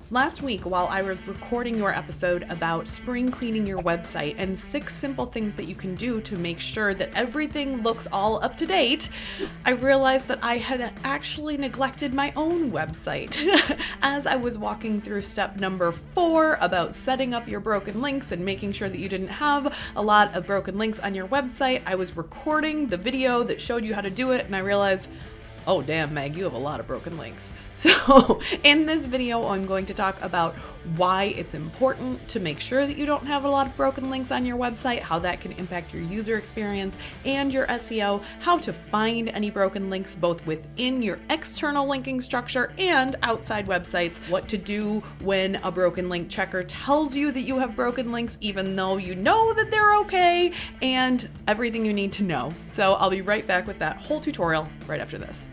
Last week, while I was recording your episode about spring cleaning your website and 6 simple things that you can do to make sure that everything looks all up to date, I realized that I had actually neglected my own website. As I was walking through step number 4 about setting up your broken links and making sure that you didn't have a lot of broken links on your website, I was recording the video that showed you how to do it, and I realized, oh damn, Meg, you have a lot of broken links. So in this video, I'm going to talk about why it's important to make sure that you don't have a lot of broken links on your website, how that can impact your user experience and your SEO, how to find any broken links both within your external linking structure and outside websites, what to do when a broken link checker tells you that you have broken links even though you know that they're okay, and everything you need to know. So I'll be right back with that whole tutorial right after this.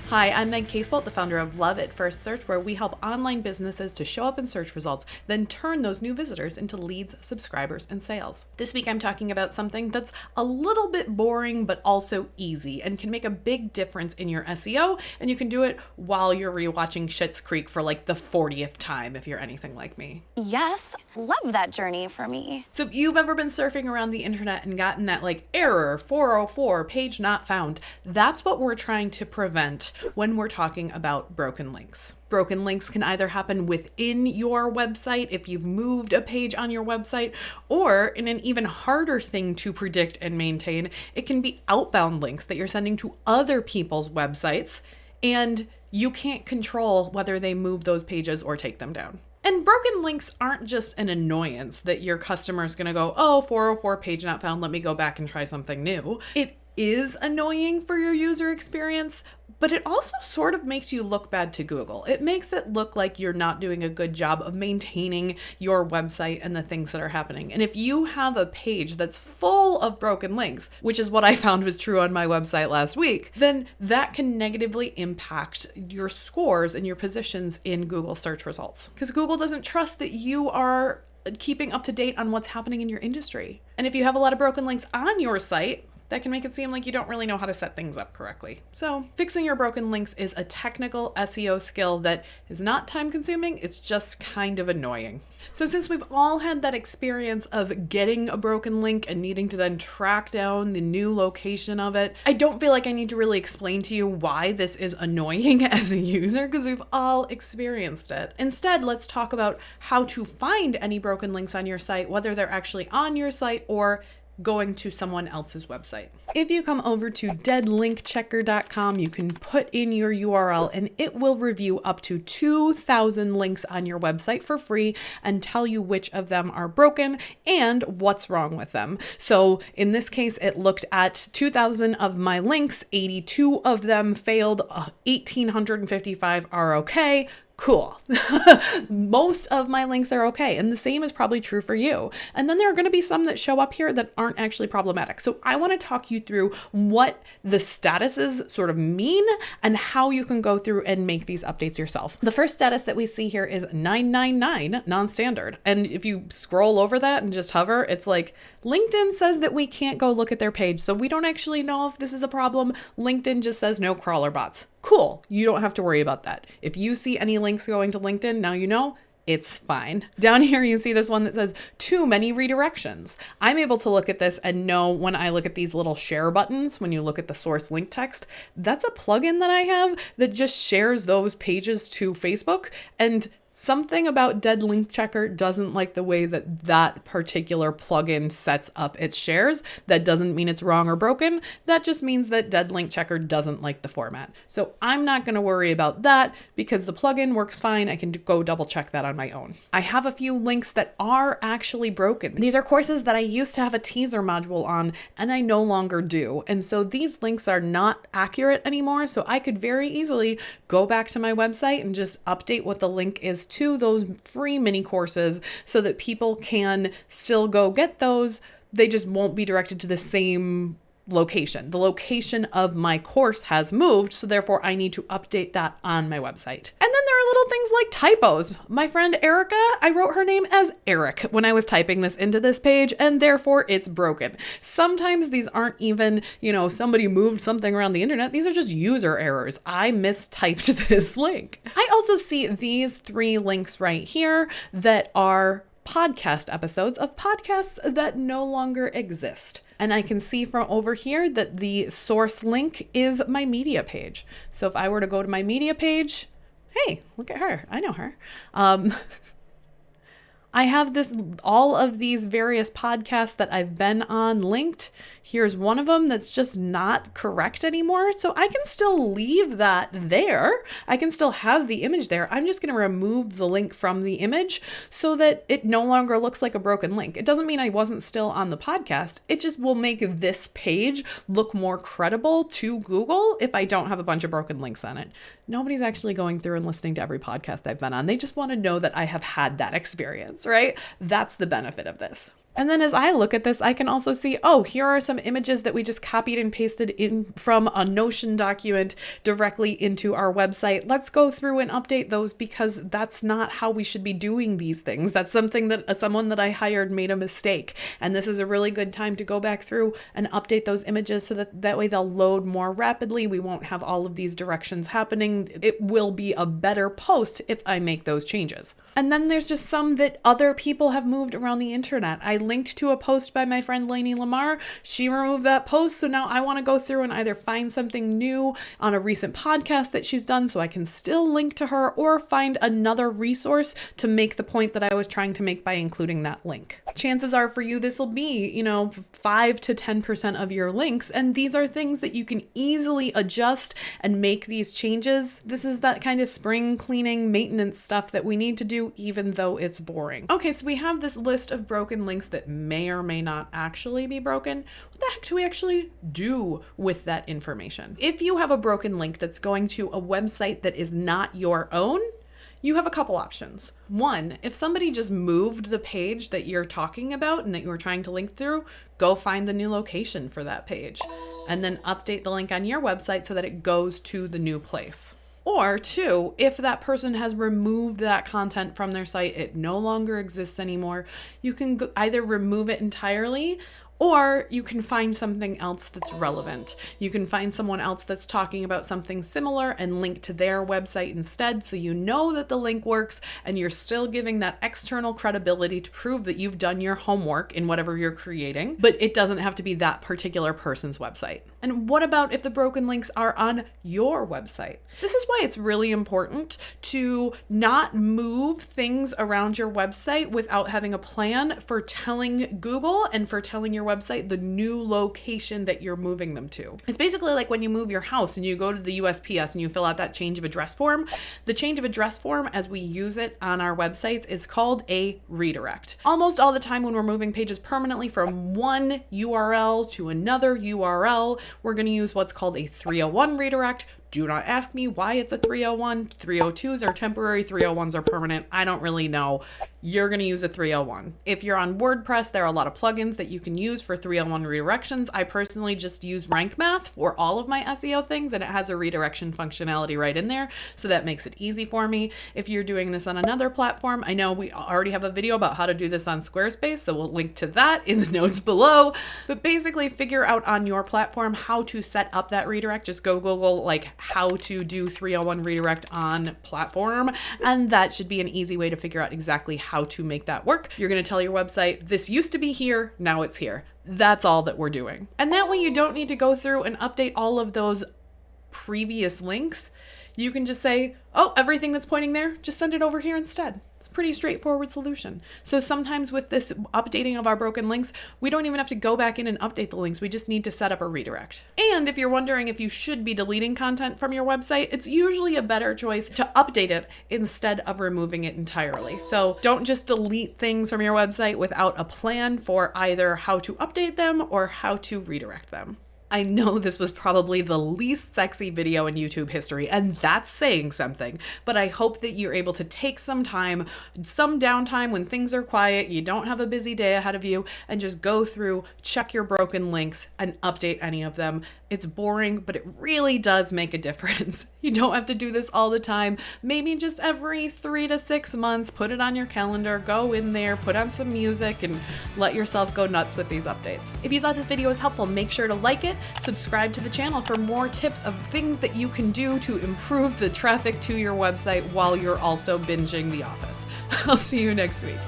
Hi, I'm Meg Casebolt, the founder of Love at First Search, where we help online businesses to show up in search results, then turn those new visitors into leads, subscribers, and sales. This week, I'm talking about something that's a little bit boring, but also easy and can make a big difference in your SEO. And you can do it while you're rewatching Schitt's Creek for like the 40th time, if you're anything like me. Yes, love that journey for me. So if you've ever been surfing around the internet and gotten that like error 404, page not found, that's what we're trying to prevent when we're talking about broken links. Broken links can either happen within your website if you've moved a page on your website, or in an even harder thing to predict and maintain, it can be outbound links that you're sending to other people's websites, and you can't control whether they move those pages or take them down. And broken links aren't just an annoyance that your customer is going to go, oh, 404 page not found, let me go back and try something new. It is annoying for your user experience, but it also sort of makes you look bad to Google. It makes it look like you're not doing a good job of maintaining your website and the things that are happening. And if you have a page that's full of broken links, which is what I found was true on my website last week, then that can negatively impact your scores and your positions in Google search results. Because Google doesn't trust that you are keeping up to date on what's happening in your industry. And if you have a lot of broken links on your site, that can make it seem like you don't really know how to set things up correctly. So fixing your broken links is a technical SEO skill that is not time consuming, it's just kind of annoying. So since we've all had that experience of getting a broken link and needing to then track down the new location of it, I don't feel like I need to really explain to you why this is annoying as a user, because we've all experienced it. Instead, let's talk about how to find any broken links on your site, whether they're actually on your site or going to someone else's website. If you come over to deadlinkchecker.com, you can put in your URL and it will review up to 2,000 links on your website for free and tell you which of them are broken and what's wrong with them. So in this case, it looked at 2,000 of my links, 82 of them failed, 1,855 are okay. Cool. Most of my links are okay. And the same is probably true for you. And then there are going to be some that show up here that aren't actually problematic. So I want to talk you through what the statuses sort of mean and how you can go through and make these updates yourself. The first status that we see here is 999 non-standard. And if you scroll over that and just hover, it's like LinkedIn says that we can't go look at their page. So we don't actually know if this is a problem. LinkedIn just says no crawler bots. Cool. You don't have to worry about that. If you see any links going to LinkedIn, now you know it's fine. Down here, you see this one that says too many redirections. I'm able to look at this and know when I look at these little share buttons, when you look at the source link text, that's a plugin that I have that just shares those pages to Facebook. And something about Dead Link Checker doesn't like the way that that particular plugin sets up its shares. That doesn't mean it's wrong or broken. That just means that Dead Link Checker doesn't like the format. So I'm not going to worry about that because the plugin works fine. I can go double check that on my own. I have a few links that are actually broken. These are courses that I used to have a teaser module on and I no longer do. And so these links are not accurate anymore. So I could very easily go back to my website and just update what the link is to those free mini courses so that people can still go get those. They just won't be directed to the same location. The location of my course has moved, so therefore I need to update that on my website. And then there are little little things like typos. My friend Erica, I wrote her name as Eric when I was typing this into this page, and therefore it's broken. Sometimes these aren't even, somebody moved something around the internet. These are just user errors. I mistyped this link. I also see these 3 links right here that are podcast episodes of podcasts that no longer exist. And I can see from over here that the source link is my media page. So if I were to go to my media page, hey, look at her. I know her. I have all of these various podcasts that I've been on linked. Here's one of them that's just not correct anymore. So I can still leave that there. I can still have the image there. I'm just going to remove the link from the image so that it no longer looks like a broken link. It doesn't mean I wasn't still on the podcast. It just will make this page look more credible to Google if I don't have a bunch of broken links on it. Nobody's actually going through and listening to every podcast I've been on. They just want to know that I have had that experience, right? That's the benefit of this. And then as I look at this, I can also see, here are some images that we just copied and pasted in from a Notion document directly into our website. Let's go through and update those because that's not how we should be doing these things. That's something that someone that I hired made a mistake. And this is a really good time to go back through and update those images so that way they'll load more rapidly. We won't have all of these directions happening. It will be a better post if I make those changes. And then there's just some that other people have moved around the internet. I linked to a post by my friend Lainey Lamar. She removed that post. So now I want to go through and either find something new on a recent podcast that she's done so I can still link to her, or find another resource to make the point that I was trying to make by including that link. Chances are for you, this will be, 5 to 10% of your links. And these are things that you can easily adjust and make these changes. This is that kind of spring cleaning maintenance stuff that we need to do even though it's boring. Okay, so we have this list of broken links that may or may not actually be broken. What the heck do we actually do with that information? If you have a broken link that's going to a website that is not your own, you have a couple options. One, if somebody just moved the page that you're talking about and that you were trying to link through, go find the new location for that page and then update the link on your website so that it goes to the new place. Or 2, if that person has removed that content from their site, it no longer exists anymore, you can either remove it entirely, or you can find something else that's relevant. You can find someone else that's talking about something similar and link to their website instead, so you know that the link works and you're still giving that external credibility to prove that you've done your homework in whatever you're creating, but it doesn't have to be that particular person's website. And what about if the broken links are on your website? This is why it's really important to not move things around your website without having a plan for telling Google and for telling your website the new location that you're moving them to. It's basically like when you move your house and you go to the USPS and you fill out that change of address form. The change of address form, as we use it on our websites, is called a redirect. Almost all the time when we're moving pages permanently from one URL to another URL, we're going to use what's called a 301 redirect. Do not ask me why it's a 301. 302s are temporary, 301s are permanent. I don't really know. You're going to use a 301. If you're on WordPress, there are a lot of plugins that you can use for 301 redirections. I personally just use Rank Math for all of my SEO things, and it has a redirection functionality right in there, so that makes it easy for me. If you're doing this on another platform, I know we already have a video about how to do this on Squarespace, so we'll link to that in the notes below. But basically, figure out on your platform how to set up that redirect. Just go Google how to do 301 redirect on platform, and that should be an easy way to figure out exactly how to make that work. You're going to tell your website, this used to be here, now it's here. That's all that we're doing. And that way you don't need to go through and update all of those previous links. You can just say, everything that's pointing there, just send it over here instead. It's a pretty straightforward solution. So sometimes with this updating of our broken links, we don't even have to go back in and update the links. We just need to set up a redirect. And if you're wondering if you should be deleting content from your website, it's usually a better choice to update it instead of removing it entirely. So don't just delete things from your website without a plan for either how to update them or how to redirect them. I know this was probably the least sexy video in YouTube history, and that's saying something, but I hope that you're able to take some time, some downtime when things are quiet, you don't have a busy day ahead of you, and just go through, check your broken links, and update any of them. It's boring, but it really does make a difference. You don't have to do this all the time. Maybe just every 3 to 6 months, put it on your calendar, go in there, put on some music, and let yourself go nuts with these updates. If you thought this video was helpful, make sure to like it, subscribe to the channel for more tips of things that you can do to improve the traffic to your website while you're also binging The Office. I'll see you next week.